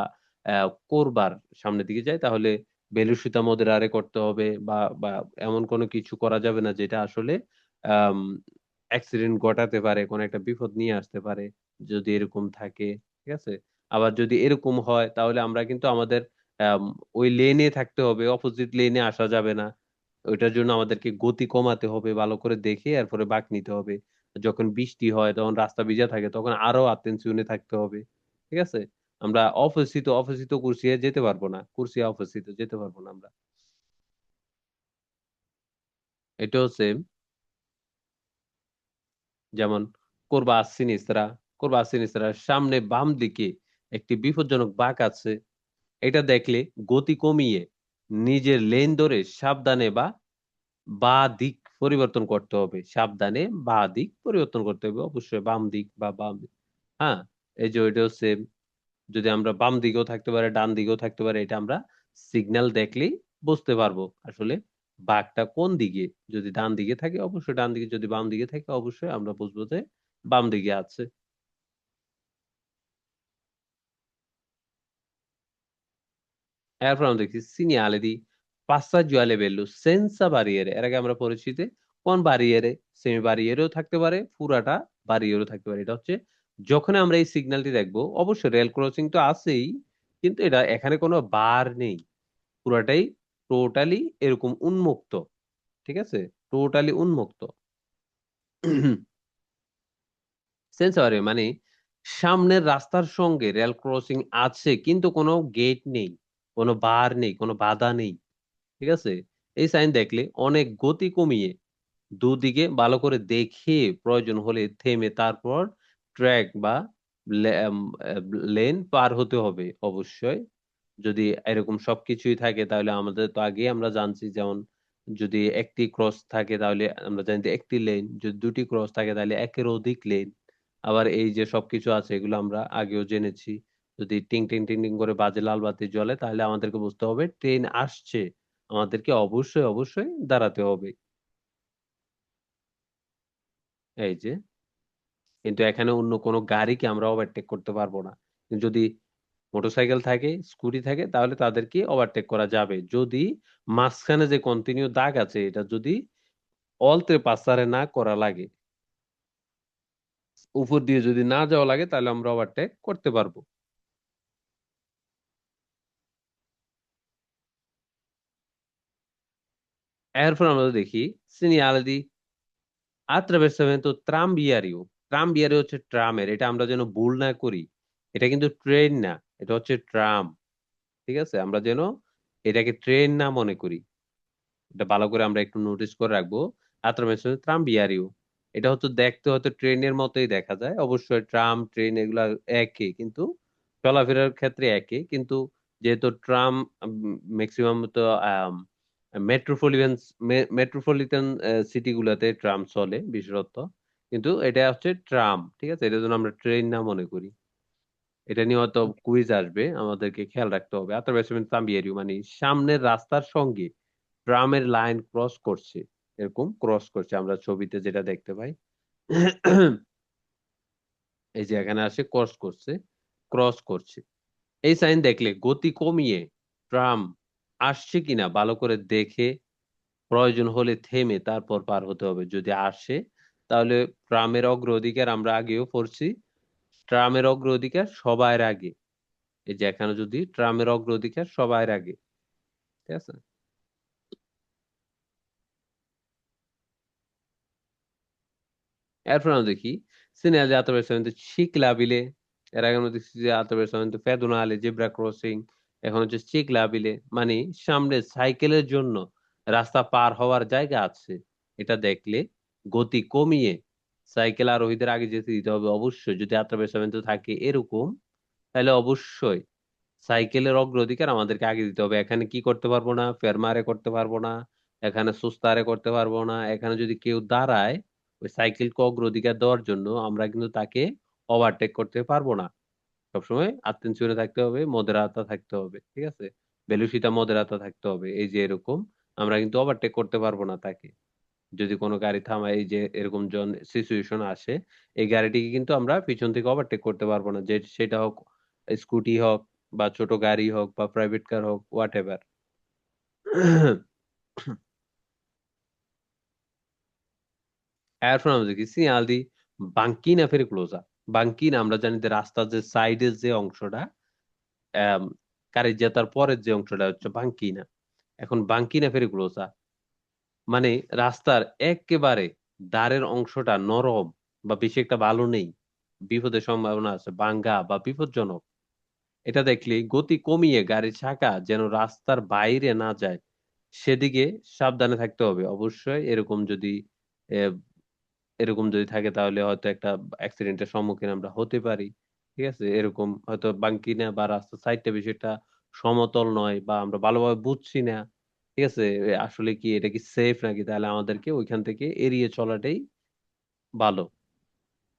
করবার সামনের দিকে যাই তাহলে বেলুসিতা মদিরারে করতে হবে, বা বা এমন কোনো কিছু করা যাবে না যেটা আসলে অ্যাক্সিডেন্ট ঘটাতে পারে, কোনো একটা বিপদ নিয়ে আসতে পারে যদি এরকম থাকে। ঠিক আছে, আবার যদি এরকম হয় তাহলে আমরা কিন্তু আমাদের আম, ওই লেনে থাকতে হবে, অপোজিট লেনে আসা যাবে না। ওইটার জন্য আমাদেরকে গতি কমাতে হবে, ভালো করে দেখে এরপরে বাঁক নিতে হবে। যখন বৃষ্টি হয় তখন রাস্তা ভিজা থাকে, তখন আরো অ্যাটেনশনে থাকতে হবে। ঠিক আছে, আমরা অপরিচিত অপরিচিত কুরসিয়ে যেতে পারবো না, কুরসি অপরিচিত যেতে পারবো না আমরা। এটাও সেম, যেমন কোরবা সিনিসরা, কোরবা সিনিসরার সামনে বাম দিকে একটি বিপজ্জনক বাঁক আছে, এটা দেখলে গতি কমিয়ে নিজের লেন ধরে সাবধানে বা দিক পরিবর্তন করতে হবে, সাবধানে বা দিক পরিবর্তন করতে হবে, অবশ্যই বাম দিক বা বাম দিক। হ্যাঁ, এই যে ওইটাও সেম, যদি আমরা বাম দিকেও থাকতে পারে ডান দিকেও থাকতে পারে, এটা আমরা সিগন্যাল দেখলেই বুঝতে পারবো আসলে বাঘটা কোন দিকে। যদি ডান দিকে থাকে অবশ্যই ডান দিকে, যদি বাম দিকে থাকে অবশ্যই আমরা বুঝবো যে বাম দিকে আছে। এরপর আমরা দেখছি সিনিয়ালে দি passaggio bello senza barriere, এর আগে আমরা পড়েছি যে কোন বারিয়েরে, সেমি বারিয়েরেও থাকতে পারে, পুরাটা বারিয়েরও থাকতে পারে। এটা হচ্ছে যখন আমরা এই সিগন্যালটি দেখবো, অবশ্যই রেল ক্রসিং তো আছেই কিন্তু এটা এখানে কোনো বার নেই, পুরাটাই টোটালি এরকম উন্মুক্ত। ঠিক আছে, টোটালি উন্মুক্ত। সেন্সরে মানে সামনের রাস্তার সঙ্গে রেল ক্রসিং আছে কিন্তু কোনো গেট নেই, কোনো বার নেই, কোনো বাধা নেই। ঠিক আছে, এই সাইন দেখলে অনেক গতি কমিয়ে দুদিকে ভালো করে দেখে প্রয়োজন হলে থেমে তারপর ট্র্যাক বা লেন পার হতে হবে অবশ্যই। যদি এরকম সবকিছুই থাকে তাহলে আমাদের তো আগেই আমরা জানছি, যেমন যদি একটি ক্রস থাকে তাহলে আমরা জানি যে একটি লেন, যদি দুটি ক্রস থাকে তাহলে একের অধিক লেন। আবার এই যে সবকিছু আছে এগুলো আমরা আগেও জেনেছি। যদি টিং টিং টিং টিং করে বাজে লাল বাতি জ্বলে তাহলে আমাদেরকে বুঝতে হবে ট্রেন আসছে, আমাদেরকে অবশ্যই অবশ্যই দাঁড়াতে হবে। এই যে, কিন্তু এখানে অন্য কোনো গাড়িকে আমরা ওভারটেক করতে পারবো না। কিন্তু যদি মোটরসাইকেল থাকে, স্কুটি থাকে, তাহলে তাদেরকে ওভারটেক করা যাবে যদি মাঝখানে যে কন্টিনিউ দাগ আছে এটা যদি অলতে পাসারে না করা লাগে, উপর দিয়ে যদি না যাওয়া লাগে, তাহলে আমরা ওভারটেক করতে পারবো। এরপর আমরা দেখি সিনিয়াল di attraversamento tranviario। ট্রামবিয়ারি হচ্ছে ট্রামের, এটা আমরা যেন ভুল না করি। এটা কিন্তু ট্রেন না, এটা হচ্ছে ট্রাম। ঠিক আছে, আমরা যেন এটাকে ট্রেন না মনে করি। এটা ভালো করে আমরা একটু নোটিস করে রাখবো। আত্রামেশন ট্রাম বিয়ারিও, এটা হচ্ছে দেখতে হয়তো ট্রেনের মতোই দেখা যায়, অবশ্যই ট্রাম ট্রেন এগুলা একই, কিন্তু চলাফেরার ক্ষেত্রে একই, কিন্তু যেহেতু ট্রাম ম্যাক্সিমাম তো মেট্রোপলিটন মেট্রোপলিটন সিটি গুলাতে ট্রাম চলে বিশেষত, কিন্তু এটা হচ্ছে ট্রাম। ঠিক আছে, এটা জন্য আমরা ট্রেন না মনে করি। এটা নিয়ে হয়তো কুইজ আসবে, আমাদেরকে খেয়াল রাখতে হবে। আত্রাবেসমেন্ট তাম্বিয়েরিও মানে সামনের রাস্তার সঙ্গে ট্রামের লাইন ক্রস করছে, এরকম ক্রস করছে আমরা ছবিতে যেটা দেখতে পাই। এই যে এখানে আসে ক্রস করছে, ক্রস করছে। এই সাইন দেখলে গতি কমিয়ে ট্রাম আসছে কিনা ভালো করে দেখে প্রয়োজন হলে থেমে তারপর পার হতে হবে। যদি আসে তাহলে ট্রামের অগ্রাধিকার, আমরা আগেও পড়ছি, ট্রামের অগ্রাধিকার সবার আগে। এই যে এখানে যদি ট্রামের অগ্রাধিকার সবার আগে। ঠিক আছে, এরপর আমরা দেখি segnali di attraversamento ciclabile। এর আগে আমরা দেখছি যে attraversamento pedonale, জেব্রা ক্রসিং। এখন হচ্ছে চিকলাবিলে মানে সামনে সাইকেলের জন্য রাস্তা পার হওয়ার জায়গা আছে। এটা দেখলে গতি কমিয়ে সাইকেল আরোহীদের আগে যেতে দিতে হবে অবশ্যই। যদি attraversamento থাকে এরকম, তাহলে অবশ্যই সাইকেলের অগ্রাধিকার আমাদেরকে আগে দিতে হবে। এখানে কি করতে পারবো না, ফেরমারে করতে পারবো না, এখানে সুস্তারে করতে পারবো না। এখানে যদি কেউ দাঁড়ায় ওই সাইকেলকে অগ্রাধিকার দেওয়ার জন্য, আমরা কিন্তু তাকে ওভারটেক করতে পারবো না। সবসময় আত্মেন্সিওরে থাকতে হবে, মদেরাতা থাকতে হবে। ঠিক আছে, বেলুসিটা মদেরাতা থাকতে হবে। এই যে এরকম আমরা কিন্তু ওভারটেক করতে পারবো না তাকে। যদি কোনো গাড়ি থামায়, এই যে এরকম জন সিচুয়েশন আসে, এই গাড়িটিকে কিন্তু আমরা পিছন থেকে ওভারটেক করতে পারবো না, যে সেটা হোক স্কুটি হোক বা ছোট গাড়ি হোক বা প্রাইভেট কার হোক, হোয়াট এভার। এরপর আমরা দেখি সিগনাল বাঙ্কিনা পেরিকুলোসা। বাঙ্কিনা আমরা জানি যে রাস্তার যে সাইডের যে অংশটা, আহ কারিজ্জাতার পরের যে অংশটা হচ্ছে বাঙ্কিনা। এখন বাঙ্কিনা পেরিকুলোসা মানে রাস্তার একেবারে ধারের অংশটা নরম বা বেশি একটা ভালো নেই, বিপদের সম্ভাবনা আছে, ভাঙ্গা বা বিপজ্জনক। এটা দেখলে গতি কমিয়ে গাড়ির চাকা যেন রাস্তার বাইরে না যায় সেদিকে সাবধানে থাকতে হবে অবশ্যই। আহ, এরকম যদি থাকে তাহলে হয়তো একটা অ্যাক্সিডেন্টের সম্মুখীন আমরা হতে পারি। ঠিক আছে, এরকম হয়তো বাঙ্কি না বা রাস্তার সাইডটা বেশি একটা সমতল নয় বা আমরা ভালোভাবে বুঝছি না। ঠিক আছে, আসলে কি এটা কি সেফ নাকি, তাহলে আমাদেরকে ওইখান থেকে এড়িয়ে চলাটাই ভালো,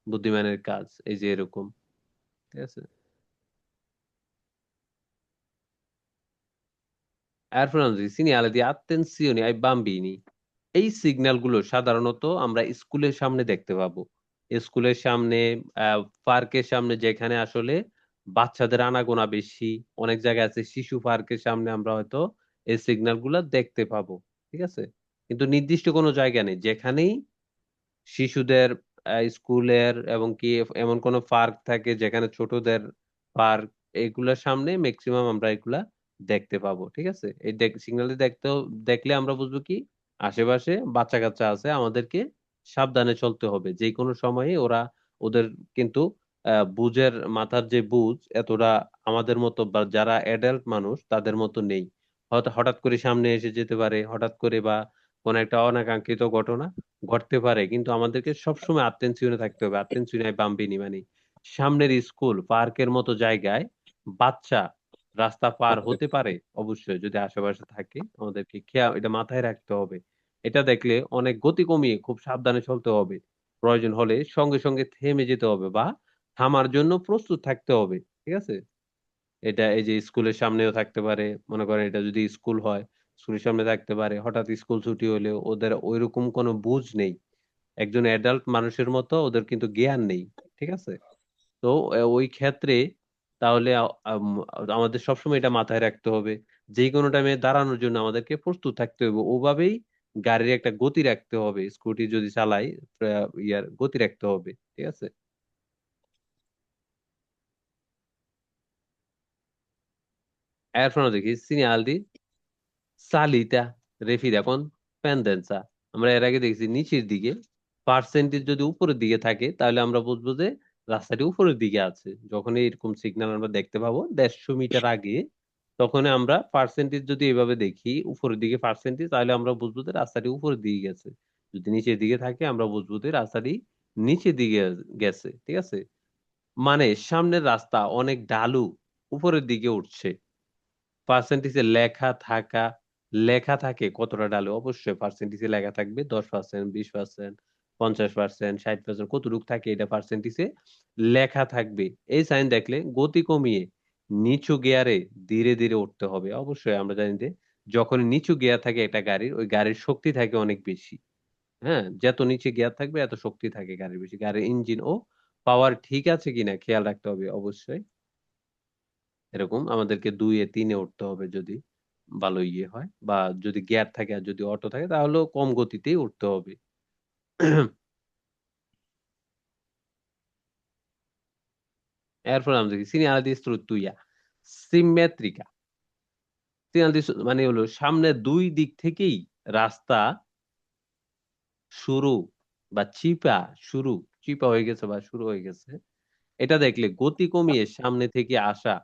বুদ্ধিমানের কাজ। এই যে এরকম। ঠিক আছে, এরপর আমরা সিনিয়ালে দিয়ে attenzione ai bambini। এই সিগন্যাল গুলো সাধারণত আমরা স্কুলের সামনে দেখতে পাবো। স্কুলের সামনে, পার্কের সামনে, যেখানে আসলে বাচ্চাদের আনাগোনা বেশি। অনেক জায়গায় আছে শিশু পার্কের সামনে আমরা হয়তো এই সিগন্যাল গুলা দেখতে পাবো। ঠিক আছে, কিন্তু নির্দিষ্ট কোনো জায়গা নেই যেখানেই শিশুদের স্কুলের এবং কি এমন কোনো পার্ক থাকে যেখানে ছোটদের পার্ক, এগুলোর সামনে ম্যাক্সিমাম আমরা এগুলা দেখতে পাবো। ঠিক আছে, এই সিগন্যালটি দেখলে আমরা বুঝবো কি আশেপাশে বাচ্চা কাচ্চা আছে, আমাদেরকে সাবধানে চলতে হবে। যে কোনো সময়ে ওদের কিন্তু বুঝের মাথার যে বুঝ এতটা আমাদের মতো বা যারা অ্যাডাল্ট মানুষ তাদের মতো নেই। হয়তো হঠাৎ করে সামনে এসে যেতে পারে, হঠাৎ করে বা কোন একটা অনাকাঙ্ক্ষিত ঘটনা ঘটতে পারে, কিন্তু আমাদেরকে সবসময় অ্যাটেনশনে থাকতে হবে। অ্যাটেনশনে বাম্বিনি মানে সামনের স্কুল পার্কের মতো জায়গায় বাচ্চা রাস্তা পার হতে পারে, অবশ্যই যদি আশেপাশে থাকে আমাদেরকে খেয়াল এটা মাথায় রাখতে হবে। এটা দেখলে অনেক গতি কমিয়ে খুব সাবধানে চলতে হবে। প্রয়োজন হলে সঙ্গে সঙ্গে থেমে যেতে হবে বা থামার জন্য প্রস্তুত থাকতে হবে। ঠিক আছে? এটা এই যে স্কুলের সামনেও থাকতে পারে, মনে করেন এটা যদি স্কুল হয় স্কুলের সামনে থাকতে পারে, হঠাৎ স্কুল ছুটি হলেও ওদের ওইরকম কোনো বুঝ নেই। একজন অ্যাডাল্ট মানুষের মতো ওদের কিন্তু জ্ঞান নেই। ঠিক আছে? তো ওই ক্ষেত্রে তাহলে আমাদের সবসময় এটা মাথায় রাখতে হবে, যে কোনো টাইমে দাঁড়ানোর জন্য আমাদেরকে প্রস্তুত থাকতে হবে। ওভাবেই গাড়ির একটা গতি রাখতে হবে, স্কুটি যদি চালাই ইয়ার গতি রাখতে হবে। ঠিক আছে? এরপর দেখি সিনিয়াল দি সালিতা রেফিদা con pendenza। আমরা এর আগে দেখছি নিচের দিকে পার্সেন্টেজ যদি উপরের দিকে থাকে তাহলে আমরা বুঝবো যে রাস্তাটি উপরের দিকে আছে। যখন এরকম সিগন্যাল আমরা দেখতে পাবো 150 মিটার আগে, তখন আমরা পার্সেন্টেজ যদি এভাবে দেখি উপরের দিকে পার্সেন্টেজ, তাহলে আমরা বুঝবো যে রাস্তাটি উপরের দিকে গেছে। যদি নিচের দিকে থাকে আমরা বুঝবো যে রাস্তাটি নিচের দিকে গেছে। ঠিক আছে? মানে সামনের রাস্তা অনেক ঢালু, উপরের দিকে উঠছে। পার্সেন্টেজে লেখা থাকে কতটা ডালে, অবশ্যই পার্সেন্টেজে লেখা থাকবে 10%, 20%, 50%, 60%, কতটুকু থাকে এটা পার্সেন্টেজে লেখা থাকবে। এই সাইন দেখলে গতি কমিয়ে নিচু গিয়ারে ধীরে ধীরে উঠতে হবে। অবশ্যই আমরা জানি যে যখন নিচু গিয়ার থাকে একটা গাড়ির, ওই গাড়ির শক্তি থাকে অনেক বেশি। হ্যাঁ, যত নিচে গিয়ার থাকবে এত শক্তি থাকে গাড়ির বেশি। গাড়ির ইঞ্জিন ও পাওয়ার ঠিক আছে কিনা খেয়াল রাখতে হবে অবশ্যই। এরকম আমাদেরকে 2-3-এ উঠতে হবে যদি ভালো ইয়ে হয়, বা যদি গিয়ার থাকে আর যদি অটো থাকে তাহলেও কম গতিতেই উঠতে হবে। এরপর আমরা দেখি সিনিয়াল দি স্ট্রুট্টুইয়া সিমেট্রিকা। সিনিয়াল দি মানে হলো সামনে দুই দিক থেকেই রাস্তা শুরু বা শুরু চিপা হয়ে গেছে বা শুরু হয়ে গেছে। এটা দেখলে গতি কমিয়ে সামনে থেকে আসা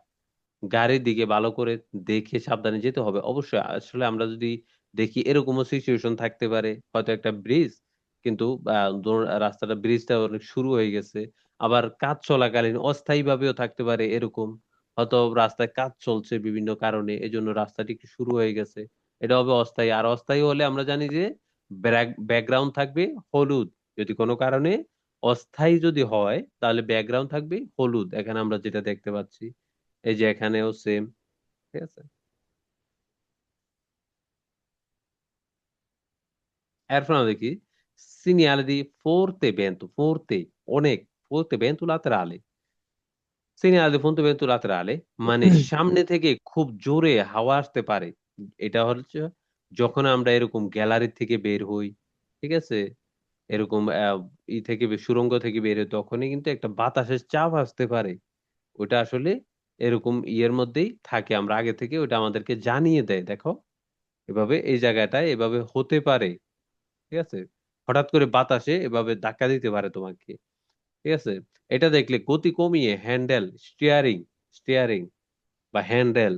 গাড়ির দিকে ভালো করে দেখে সাবধানে যেতে হবে। অবশ্যই আসলে আমরা যদি দেখি এরকমও সিচুয়েশন থাকতে পারে, হয়তো একটা ব্রিজ কিন্তু রাস্তাটা ব্রিজটা অনেক শুরু হয়ে গেছে। আবার কাজ চলাকালীন অস্থায়ীভাবেও থাকতে পারে এরকম। হয়তো রাস্তায় কাজ চলছে বিভিন্ন কারণে, এজন্য রাস্তাটি একটু শুরু হয়ে গেছে। এটা হবে অস্থায়ী। আর অস্থায়ী হলে আমরা জানি যে ব্যাকগ্রাউন্ড থাকবে হলুদ। যদি কোনো কারণে অস্থায়ী যদি হয় তাহলে ব্যাকগ্রাউন্ড থাকবে হলুদ, এখানে আমরা যেটা দেখতে পাচ্ছি। এই যে এখানেও সেম। ঠিক আছে? এরপর আমরা দেখি সিনিয়ালে দি ফোর্তে অনেক ফোর্তে ভেন্টু লাতেরালে। সিনিয়ালে দি ফোর্তে ভেন্টু লাতেরালে মানে সামনে থেকে খুব জোরে হাওয়া আসতে পারে। এটা হচ্ছে যখন আমরা এরকম গ্যালারি থেকে বের হই। ঠিক আছে? এরকম থেকে সুড়ঙ্গ থেকে বের হই, তখনই কিন্তু একটা বাতাসের চাপ আসতে পারে। ওটা আসলে এরকম ইয়ের মধ্যেই থাকে, আমরা আগে থেকে ওটা আমাদেরকে জানিয়ে দেয়। দেখো এভাবে এই জায়গাটায় এভাবে হতে পারে। ঠিক আছে? হঠাৎ করে বাতাসে এভাবে ধাক্কা দিতে পারে তোমাকে। ঠিক আছে? এটা দেখলে গতি কমিয়ে হ্যান্ডেল স্টিয়ারিং বা হ্যান্ডেল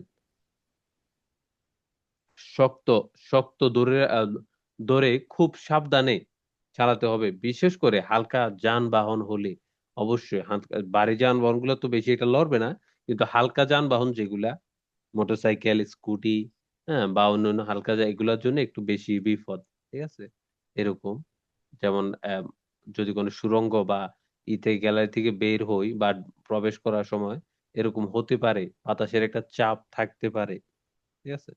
শক্ত শক্ত ধরে খুব সাবধানে চালাতে হবে। বিশেষ করে হালকা যানবাহন হলে অবশ্যই ভারী যানবাহন গুলো তো বেশি এটা লড়বে না, কিন্তু হালকা যানবাহন যেগুলা মোটরসাইকেল, স্কুটি, হ্যাঁ, বা অন্যান্য হালকা এগুলোর জন্য একটু বেশি বিপদ। ঠিক আছে? এরকম যেমন যদি কোনো সুড়ঙ্গ বা গ্যালারি থেকে বের হই বা প্রবেশ করার সময় এরকম হতে পারে, বাতাসের একটা চাপ থাকতে পারে। ঠিক আছে?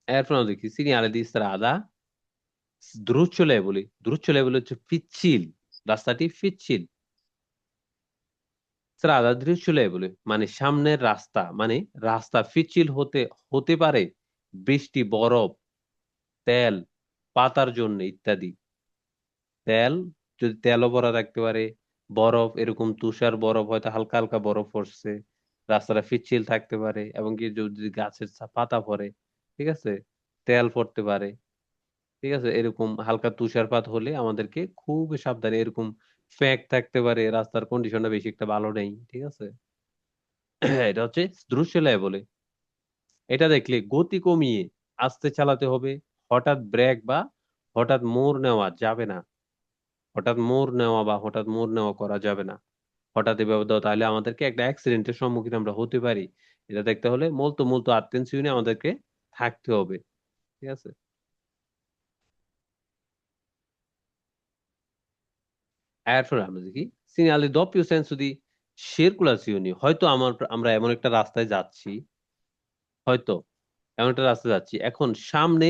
এরপর আমরা দেখি সিনিয়ালে দি স্ত্রাদা দ্রুচ্ছলেবলি হচ্ছে পিচ্ছিল, রাস্তাটি পিচ্ছিল। স্ত্রাদা দ্রুচ্ছলেবলি মানে সামনের রাস্তা, মানে রাস্তা পিচ্ছিল হতে পারে বৃষ্টি, বরফ, তেল পাতার জন্য ইত্যাদি। তেল, যদি তেলও ভরা থাকতে পারে, বরফ এরকম তুষার বরফ, হয়তো হালকা হালকা বরফ পড়ছে রাস্তাটা পিচ্ছিল থাকতে পারে এবং কি যদি গাছের পাতা পড়ে, ঠিক আছে, তেল পড়তে পারে, ঠিক আছে, এরকম হালকা তুষারপাত হলে আমাদেরকে খুব সাবধানে, এরকম ফ্যাক থাকতে পারে, রাস্তার কন্ডিশনটা বেশি একটা ভালো নেই, ঠিক আছে। এটা হচ্ছে দৃশ্য বলে। এটা দেখলে গতি কমিয়ে আস্তে চালাতে হবে। হঠাৎ ব্রেক বা হঠাৎ মোড় নেওয়া যাবে না। হঠাৎ মোড় নেওয়া বা হঠাৎ মোড় নেওয়া করা যাবে না। হঠাৎ এভাবে দাও, তাহলে আমাদেরকে একটা অ্যাক্সিডেন্টের সম্মুখীন আমরা হতে পারি। এটা দেখতে হলে মূলত মূলত অ্যাটেনশনে আমাদেরকে থাকতে হবে, ঠিক আছে। এরপরে আমরা দেখি সিগনালে doppio senso di circolazione। হয়তো আমরা এমন একটা রাস্তায় যাচ্ছি, হয়তো এমন একটা রাস্তায় যাচ্ছি, এখন সামনে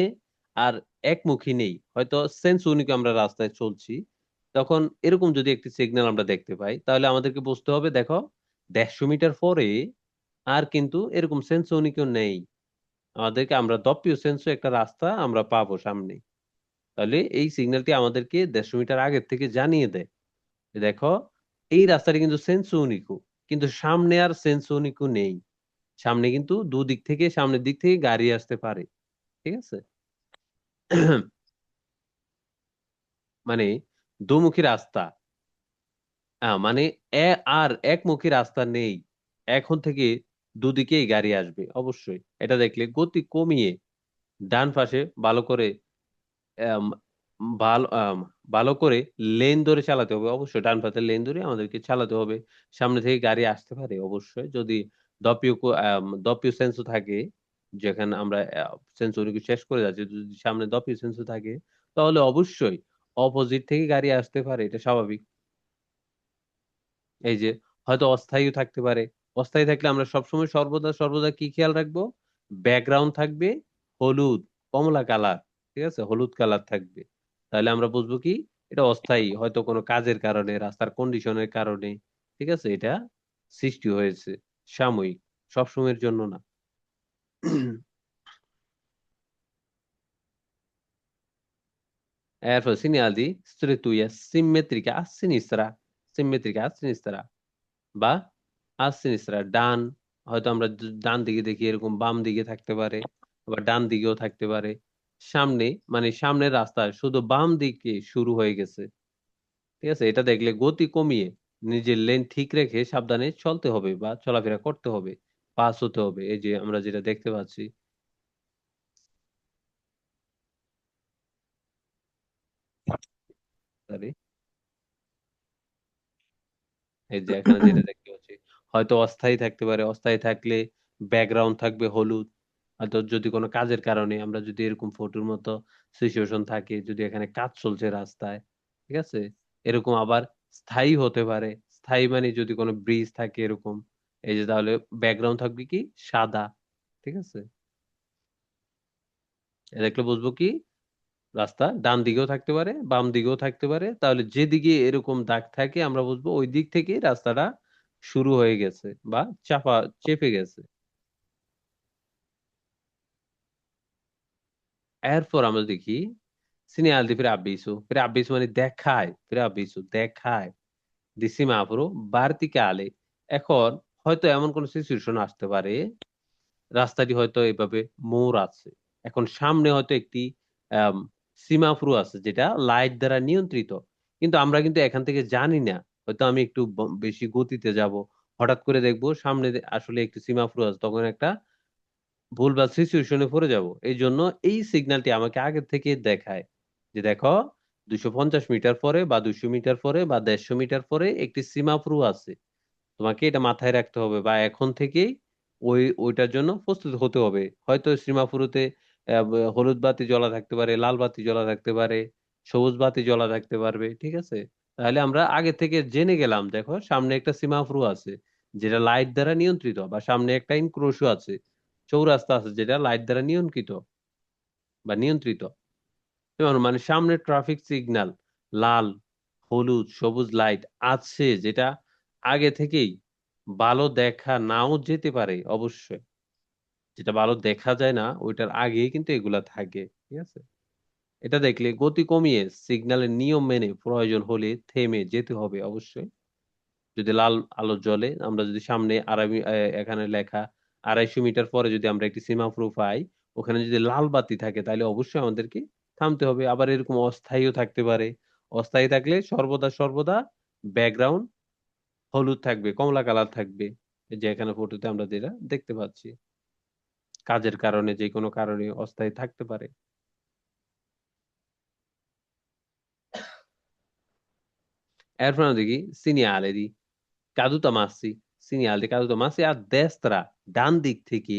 আর একমুখী নেই, হয়তো সেন্স ইউনিকে আমরা রাস্তায় চলছি, তখন এরকম যদি একটি সিগন্যাল আমরা দেখতে পাই, তাহলে আমাদেরকে বুঝতে হবে, দেখো 150 মিটার পরে আর কিন্তু এরকম সেন্স ইউনিকও নেই। আমাদেরকে আমরা doppio senso একটা রাস্তা আমরা পাবো সামনে। তাহলে এই সিগন্যালটি আমাদেরকে 150 মিটার আগের থেকে জানিয়ে দেয় যে দেখো এই রাস্তাটি কিন্তু সেন্সো ইউনিকো, কিন্তু সামনে আর সেন্সো ইউনিকো নেই। সামনে কিন্তু দুদিক থেকে, সামনের দিক থেকে গাড়ি আসতে পারে, ঠিক আছে। মানে দুমুখী রাস্তা, মানে আর একমুখী রাস্তা নেই। এখন থেকে দুদিকেই গাড়ি আসবে অবশ্যই। এটা দেখলে গতি কমিয়ে ডান পাশে ভালো করে আম, ভালো ভালো করে লেন ধরে চালাতে হবে, অবশ্যই ডান পাশের লেন ধরে আমাদেরকে চালাতে হবে। সামনে থেকে গাড়ি আসতে পারে অবশ্যই, যদি দপিও সেন্সও থাকে, যেখানে আমরা সেন্সর শেষ করে যাচ্ছি, যদি সামনে দপিও সেন্সও থাকে, তাহলে অবশ্যই অপোজিট থেকে গাড়ি আসতে পারে, এটা স্বাভাবিক। এই যে হয়তো অস্থায়ীও থাকতে পারে। অস্থায়ী থাকলে আমরা সবসময় সর্বদা সর্বদা কি খেয়াল রাখবো, ব্যাকগ্রাউন্ড থাকবে হলুদ, কমলা কালার, ঠিক আছে, হলুদ কালার থাকবে। তাহলে আমরা বুঝবো কি এটা অস্থায়ী, হয়তো কোনো কাজের কারণে, রাস্তার কন্ডিশনের কারণে, ঠিক আছে, এটা সৃষ্টি হয়েছে, সাময়িক, সবসময়ের জন্য না। Erfol segnali strettuia simmetrica a sinistra, symmetric a sinistra, বা a sinistra ডান, হয়তো আমরা ডান দিকে দেখি, এরকম বাম দিকে থাকতে পারে, আবার ডান দিকেও থাকতে পারে। সামনে, মানে সামনের রাস্তা শুধু বাম দিকে শুরু হয়ে গেছে, ঠিক আছে। এটা দেখলে গতি কমিয়ে নিজের লেন ঠিক রেখে সাবধানে চলতে হবে বা চলাফেরা করতে হবে, পাস হতে হবে, এই যে আমরা যেটা দেখতে পাচ্ছি। Sorry, এই যে এখানে যেটা দেখতে পাচ্ছি, হয়তো অস্থায়ী থাকতে পারে। অস্থায়ী থাকলে ব্যাকগ্রাউন্ড থাকবে হলুদ। হয়তো যদি কোনো কাজের কারণে, আমরা যদি এরকম ফটোর মতো সিচুয়েশন থাকে, যদি এখানে কাজ চলছে রাস্তায়, ঠিক আছে, এরকম আবার স্থায়ী হতে পারে। স্থায়ী মানে যদি কোনো ব্রিজ থাকে এরকম, এই যে তাহলে ব্যাকগ্রাউন্ড থাকবে কি সাদা, ঠিক আছে। এ দেখলে বুঝবো কি রাস্তা ডান দিকেও থাকতে পারে, বাম দিকেও থাকতে পারে। তাহলে যেদিকে এরকম দাগ থাকে আমরা বুঝবো ওই দিক থেকে রাস্তাটা শুরু হয়ে গেছে বা চেপে গেছে। এরপর আমরা দেখি সিনিয়াল দি প্রাবিসু মানে দেখায়, প্রাবিসু দেখায়, দি সিমাফোরো ভার্টিকালে। এখন হয়তো এমন কোন সিচুয়েশন আসতে পারে, রাস্তাটি হয়তো এভাবে মোড় আছে, এখন সামনে হয়তো একটি আম, সীমাফুরো আছে যেটা লাইট দ্বারা নিয়ন্ত্রিত, কিন্তু আমরা কিন্তু এখান থেকে জানি না। হয়তো আমি একটু বেশি গতিতে যাব, হঠাৎ করে দেখবো সামনে আসলে একটি সীমাফুরো আছে, তখন একটা ভুলভাল সিচুয়েশনে পড়ে যাব। এই জন্য এই সিগন্যালটি আমাকে আগে থেকে দেখায় যে দেখো 250 মিটার পরে বা 200 মিটার পরে বা 150 মিটার পরে একটি সীমাফুরো আছে। তোমাকে এটা মাথায় রাখতে হবে বা এখন থেকেই ওইটার জন্য প্রস্তুত হতে হবে। হয়তো সীমাফুরোতে হলুদ বাতি জ্বলা থাকতে পারে, লাল বাতি জ্বলা থাকতে পারে, সবুজ বাতি জ্বলা থাকতে পারবে, ঠিক আছে। তাহলে আমরা আগে থেকে জেনে গেলাম, দেখো সামনে একটা সীমাফুরো আছে যেটা লাইট দ্বারা নিয়ন্ত্রিত, বা সামনে একটা ইনক্রোশও আছে, চৌরাস্তা আছে যেটা লাইট দ্বারা নিয়ন্ত্রিত বা নিয়ন্ত্রিত। যেমন মানে সামনে ট্রাফিক সিগন্যাল, লাল, হলুদ, সবুজ লাইট আছে, যেটা আগে থেকেই ভালো দেখা নাও যেতে পারে অবশ্যই। যেটা ভালো দেখা যায় না ওইটার আগেই কিন্তু এগুলা থাকে, ঠিক আছে। এটা দেখলে গতি কমিয়ে সিগন্যালের নিয়ম মেনে প্রয়োজন হলে থেমে যেতে হবে অবশ্যই। যদি লাল আলো জ্বলে, আমরা যদি সামনে এখানে লেখা 250 মিটার পরে যদি আমরা একটি সীমাফু পাই, ওখানে যদি লাল বাতি থাকে তাহলে অবশ্যই আমাদেরকে থামতে হবে। আবার এরকম অস্থায়ীও থাকতে পারে। অস্থায়ী থাকলে সর্বদা সর্বদা ব্যাকগ্রাউন্ড হলুদ থাকবে, কমলা কালার থাকবে। এই যে এখানে ফটোতে আমরা যেটা দেখতে পাচ্ছি, কাজের কারণে যে কোনো কারণে অস্থায়ী থাকতে পারে। এরপর আমরা দেখি সিনিয়ালে দি কাদুতা মাসি, সিনিয়াল দি কাদুতা মাসি আর দেস্ত্রা, ডান দিক থেকে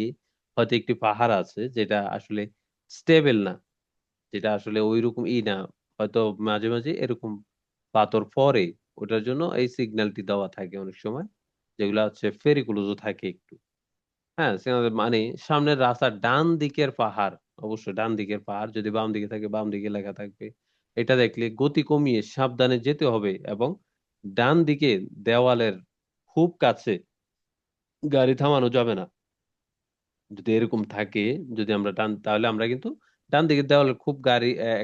হয়তো একটি পাহাড় আছে যেটা আসলে স্টেবল না, যেটা আসলে ওইরকম না, হয়তো মাঝে মাঝে এরকম পাথর পরে, ওটার জন্য এই সিগন্যালটি দেওয়া থাকে অনেক সময়, যেগুলো হচ্ছে ফেরিকুলোজও থাকে একটু। হ্যাঁ, মানে সামনের রাস্তার ডান দিকের পাহাড়, অবশ্যই ডান দিকের পাহাড়, যদি বাম দিকে থাকে বাম দিকে লেখা থাকবে। এটা দেখলে গতি কমিয়ে সাবধানে যেতে হবে, এবং ডান দিকে দেওয়ালের খুব কাছে গাড়ি থামানো যাবে না। যদি এরকম থাকে, যদি আমরা তাহলে আমরা কিন্তু ডান দিকে দেওয়ালের খুব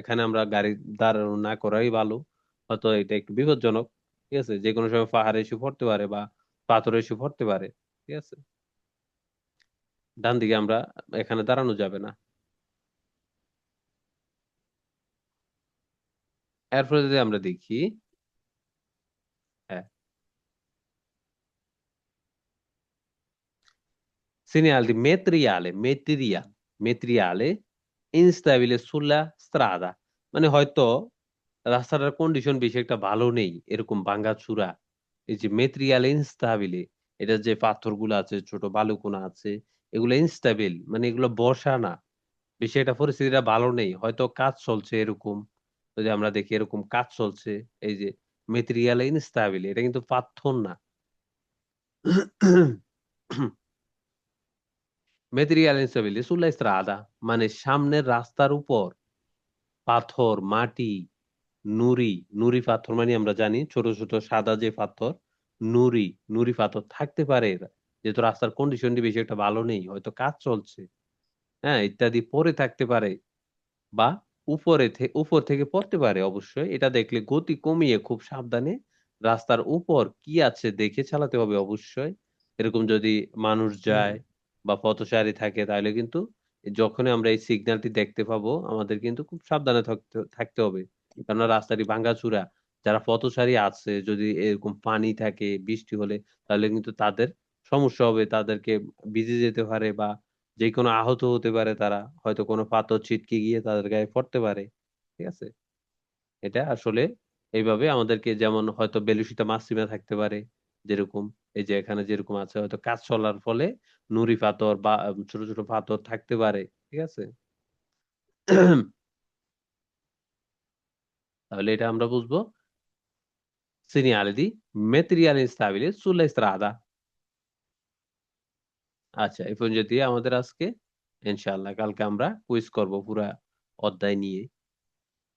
এখানে আমরা গাড়ি দাঁড়ানো না করাই ভালো। হয়তো এটা একটু বিপজ্জনক। ঠিক আছে, যে কোনো সময় পাহাড়ে এসে পড়তে পারে বা পাথরে এসে পড়তে পারে। ঠিক আছে, ডান দিকে আমরা এখানে দাঁড়ানো যাবে না। এরপরে যদি আমরা দেখি, হ্যাঁ, segnali di metriale instabile sulla strada, মানে হয়তো রাস্তাটার কন্ডিশন বেশি একটা ভালো নেই, এরকম ভাঙাচুরা। এই যে মেটেরিয়াল ইনস্টাবিলে, এটা যে পাথরগুলো আছে, ছোট বালুকণা আছে, এগুলো ইনস্টাবিল, মানে এগুলো বসা না, বেশি একটা পরিস্থিতিটা ভালো নেই, হয়তো কাজ চলছে এরকম। যদি আমরা দেখি এরকম কাজ চলছে, এই যে মেটেরিয়াল ইনস্টাবিল, এটা কিন্তু পাথর না। মেটেরিয়াল ইনস্টেবিলিটি সুlla strada, মানে সামনের রাস্তার উপর পাথর, মাটি, নুড়ি, নুড়ি পাথর মানে আমরা জানি ছোট ছোট সাদা যে পাথর, নুড়ি, নুড়ি পাথর থাকতে পারে। যেহেতু রাস্তার কন্ডিশনটি বেশি একটা ভালো নেই, হয়তো কাজ চলছে, হ্যাঁ, ইত্যাদি পরে থাকতে পারে, বা উপর থেকে পড়তে পারে। অবশ্যই এটা দেখলে গতি কমিয়ে খুব সাবধানে রাস্তার উপর কি আছে দেখে চালাতে হবে অবশ্যই। এরকম যদি মানুষ যায় বা পথচারী থাকে তাহলে কিন্তু যখনই আমরা এই সিগন্যালটি দেখতে পাবো, আমাদের কিন্তু খুব সাবধানে থাকতে থাকতে হবে। কেননা রাস্তাটি ভাঙাচুরা, যারা পথচারী আছে যদি এরকম পানি থাকে বৃষ্টি হলে, তাহলে কিন্তু তাদের সমস্যা হবে, তাদেরকে ভিজে যেতে পারে বা যে কোনো আহত হতে পারে, তারা হয়তো কোনো পাথর ছিটকে গিয়ে তাদের গায়ে পড়তে পারে। ঠিক আছে, এটা আসলে এইভাবে আমাদেরকে, যেমন হয়তো বেলুসিটা মাসিমা থাকতে পারে, যেরকম এই যে এখানে যেরকম আছে, হয়তো কাজ চলার ফলে নুড়ি পাথর বা ছোট ছোট পাথর থাকতে পারে। ঠিক আছে, তাহলে এটা আমরা বুঝবো segnali di materiale instabile sulla strada। আচ্ছা, এই পর্যন্ত দিয়ে আমাদের আজকে, ইনশাআল্লাহ কালকে আমরা কুইজ করব পুরা অধ্যায় নিয়ে।